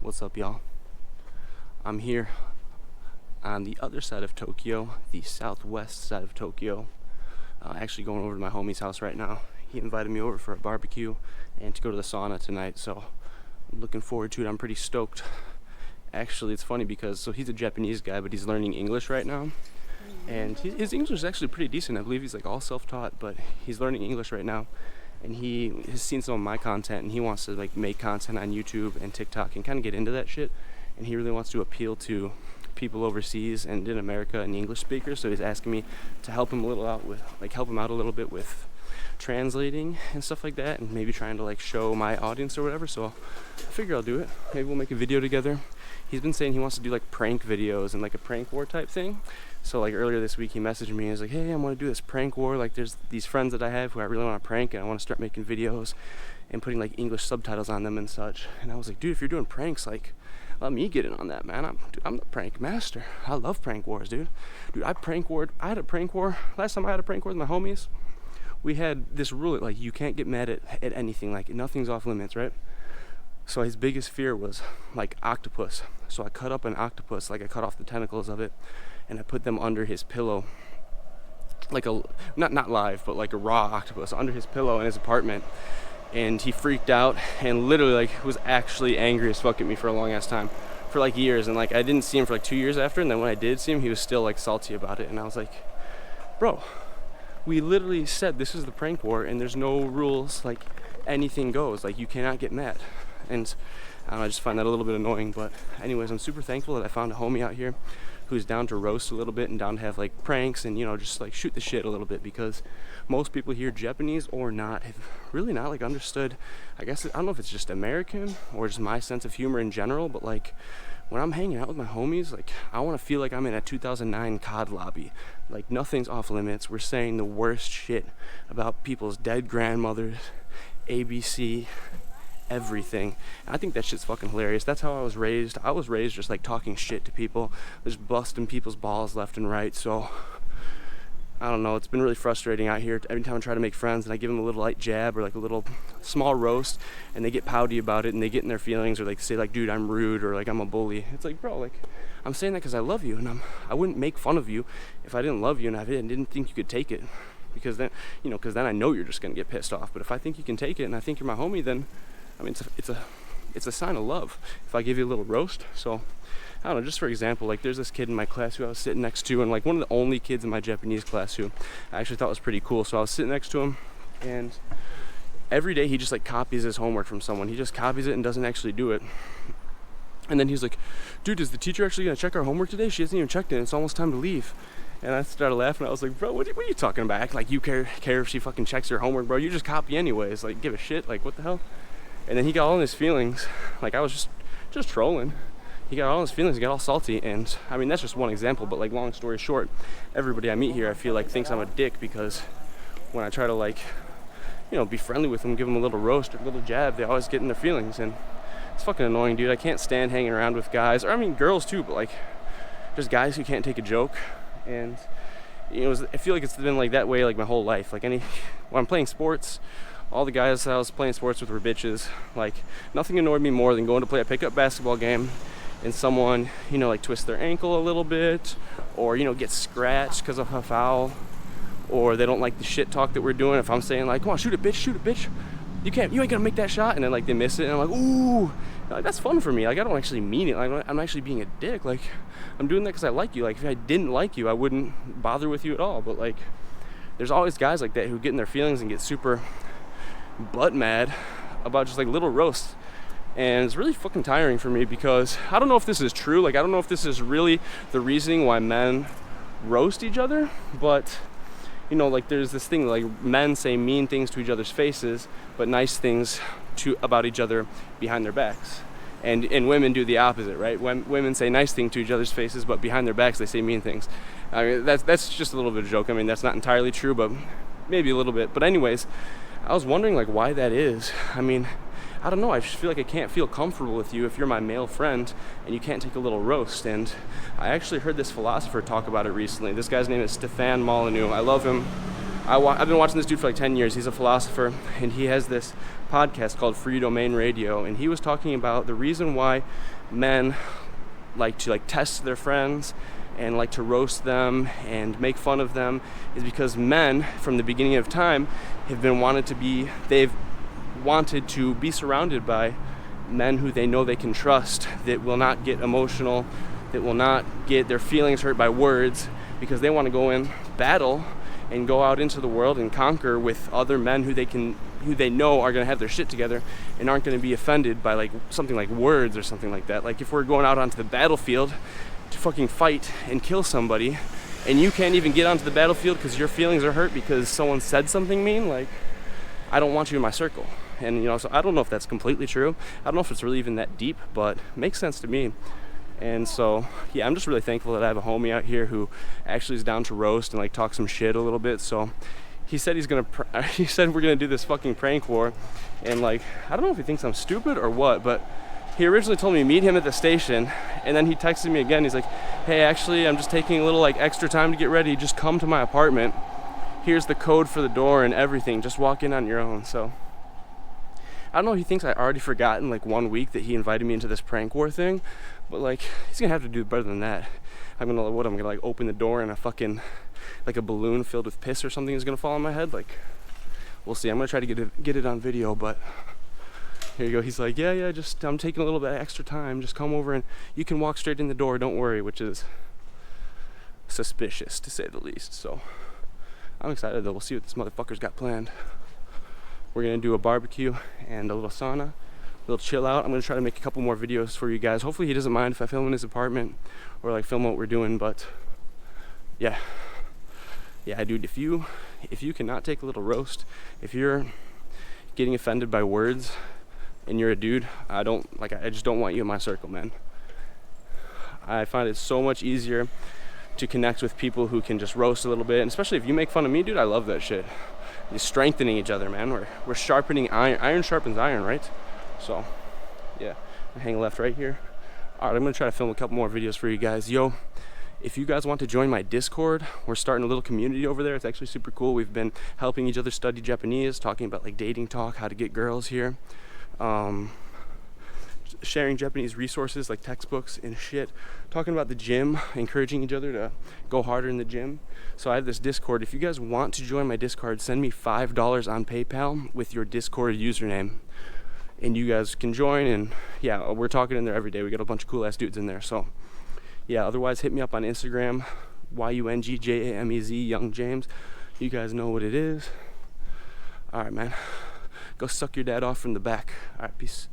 What's up, y'all? I'm here on the other side of Tokyo, the southwest side of Tokyo. Actually going over to my homie's house right now. He invited me over for a barbecue and to go to the sauna tonight, so I'm looking forward to it. I'm pretty stoked. Actually, it's funny because he's a Japanese guy, but he's learning English right now. And his English is actually pretty decent. I believe he's like all self-taught, but he's learning English right now. And he has seen some of my content, and he wants to like make content on YouTube and TikTok and kind of get into that shit. And he really wants to appeal to people overseas and in America and English speakers. So he's asking me to help him a little out with, like, help him out a little bit with translating and stuff like that, and maybe trying to like show my audience or whatever. So I figure I'll do it. Maybe we'll make a video together. He's been saying he wants to do like prank videos and like a prank war type thing. So like earlier this week he messaged me and he's like, hey, I want to do this prank war. Like there's these friends that I have who I really want to prank, and I want to start making videos and putting like English subtitles on them and such. And I was like, dude, if you're doing pranks, like let me get in on that, man. I'm the prank master. I love prank wars, dude. I had a prank war. Last time I had a prank war with my homies, we had this rule, like you can't get mad at anything, like nothing's off limits, right? So his biggest fear was like octopus. So I cut up an octopus, like I cut off the tentacles of it, and I put them under his pillow, like a not live, but like a raw octopus under his pillow in his apartment. And he freaked out and literally like was actually angry as fuck at me for a long ass time, for like years. And like I didn't see him for like 2 years after, and then when I did see him, he was still like salty about it. And I was like, bro, we literally said this is the prank war and there's no rules, like anything goes, like you cannot get mad. And I don't know, I just find that a little bit annoying. But anyways, I'm super thankful that I found a homie out here who's down to roast a little bit and down to have like pranks and, you know, just like shoot the shit a little bit, because most people here, Japanese or not, have really not like understood, I guess, I don't know if it's just American or just my sense of humor in general, but like when I'm hanging out with my homies, like I want to feel like I'm in a 2009 COD lobby. Like nothing's off limits. We're saying the worst shit about people's dead grandmothers, ABC, everything. And I think that shit's fucking hilarious. That's how I was raised. I was raised just like talking shit to people, just busting people's balls left and right. So I don't know, it's been really frustrating out here. Every time I try to make friends and I give them a little light jab or like a little small roast, and they get pouty about it and they get in their feelings, or like say like, dude, I'm rude, or like I'm a bully. It's like, bro, like I'm saying that because I love you, and I wouldn't make fun of you if I didn't love you and I didn't think you could take it, because then, you know, because then I know you're just gonna get pissed off. But if I think you can take it and I think you're my homie, then I mean it's a sign of love if I give you a little roast. So I don't know, just for example, like there's this kid in my class who I was sitting next to, and like one of the only kids in my Japanese class who I actually thought was pretty cool. So I was sitting next to him, and every day he just like copies his homework from someone. He just copies it and doesn't actually do it. And then he's like, dude, is the teacher actually gonna check our homework today? She hasn't even checked it, it's almost time to leave. And I started laughing. I was like, bro, what are you talking about? Act like you care if she fucking checks your homework, bro. You just copy anyways. Like, give a shit. Like, what the hell? And then he got all in his feelings. Like, I was just trolling. He got all his feelings, he got all salty. And I mean, that's just one example, but like, long story short, everybody I meet here, I feel like thinks I'm a dick, because when I try to like, you know, be friendly with them, give them a little roast or a little jab, they always get in their feelings. And it's fucking annoying, dude. I can't stand hanging around with guys, or I mean girls too, but like just guys who can't take a joke. And you know, I feel like it's been like that way like my whole life. Like when I'm playing sports, all the guys I was playing sports with were bitches. Like nothing annoyed me more than going to play a pickup basketball game and someone, you know, like twist their ankle a little bit, or, you know, get scratched because of a foul, or they don't like the shit talk that we're doing. If I'm saying like, come on, shoot it, bitch, you ain't gonna make that shot, and then like they miss it, and I'm like, ooh, like that's fun for me. Like I don't actually mean it. Like I'm actually being a dick. Like I'm doing that because I like you. Like if I didn't like you, I wouldn't bother with you at all. But like there's always guys like that who get in their feelings and get super butt mad about just like little roasts. And it's really fucking tiring for me, because I don't know if this is true. Like I don't know if this is really the reasoning why men roast each other, but you know, like there's this thing, like men say mean things to each other's faces, but nice things about each other behind their backs. And women do the opposite, right? When women say nice things to each other's faces, but behind their backs they say mean things. I mean, that's just a little bit of a joke. I mean, that's not entirely true, but maybe a little bit. But anyways, I was wondering like why that is. I mean, I don't know, I just feel like I can't feel comfortable with you if you're my male friend and you can't take a little roast. And I actually heard this philosopher talk about it recently. This guy's name is Stefan Molyneux. I love him. I've been watching this dude for like 10 years. He's a philosopher, and he has this podcast called Free Domain Radio, and he was talking about the reason why men like to test their friends and like to roast them and make fun of them is because men from the beginning of time they've wanted to be surrounded by men who they know they can trust, that will not get emotional, that will not get their feelings hurt by words, because they want to go in battle and go out into the world and conquer with other men who they know are going to have their shit together and aren't going to be offended by like something like words or something like that. Like if we're going out onto the battlefield to fucking fight and kill somebody, and you can't even get onto the battlefield because your feelings are hurt because someone said something mean, like, I don't want you in my circle. And so I don't know if that's completely true. I don't know if it's really even that deep, but it makes sense to me. And so, yeah, I'm just really thankful that I have a homie out here who actually is down to roast and like talk some shit a little bit. So he said he said we're gonna do this fucking prank war, and like, I don't know if he thinks I'm stupid or what, but he originally told me to meet him at the station, and then he texted me again. He's like, hey, actually, I'm just taking a little like extra time to get ready. Just come to my apartment. Here's the code for the door and everything. Just walk in on your own. So I don't know, he thinks I already forgot in like 1 week that he invited me into this prank war thing, but like, he's gonna have to do better than that. I'm gonna like open the door and a fucking, like a balloon filled with piss or something is gonna fall on my head. Like, we'll see. I'm gonna try to get it on video, but here you go. He's like, yeah, just, I'm taking a little bit extra time. Just come over and you can walk straight in the door, don't worry, which is suspicious to say the least. So I'm excited though. We'll see what this motherfucker's got planned. We're gonna do a barbecue and a little sauna, a little chill out. I'm gonna try to make a couple more videos for you guys. Hopefully he doesn't mind if I film in his apartment or like film what we're doing, but yeah, dude, if you cannot take a little roast, if you're getting offended by words and you're a dude, I just don't want you in my circle, man. I find it so much easier to connect with people who can just roast a little bit, and especially if you make fun of me, dude, I love that shit. You're strengthening each other, man. We're sharpening iron. Iron sharpens iron, right? So, yeah, I hang left right here. All right, I'm gonna try to film a couple more videos for you guys. Yo, if you guys want to join my Discord, we're starting a little community over there. It's actually super cool. We've been helping each other study Japanese, talking about like dating talk, how to get girls here, sharing Japanese resources like textbooks and shit, talking about the gym, encouraging each other to go harder in the gym. So I have this Discord. If you guys want to join my Discord, send me $5 on PayPal with your Discord username, and you guys can join. And yeah, we're talking in there every day. We got a bunch of cool ass dudes in there. So yeah, otherwise hit me up on Instagram, YUNGJAMEZ, Young James. You guys know what it is. All right, man, go suck your dad off from the back. All right, peace.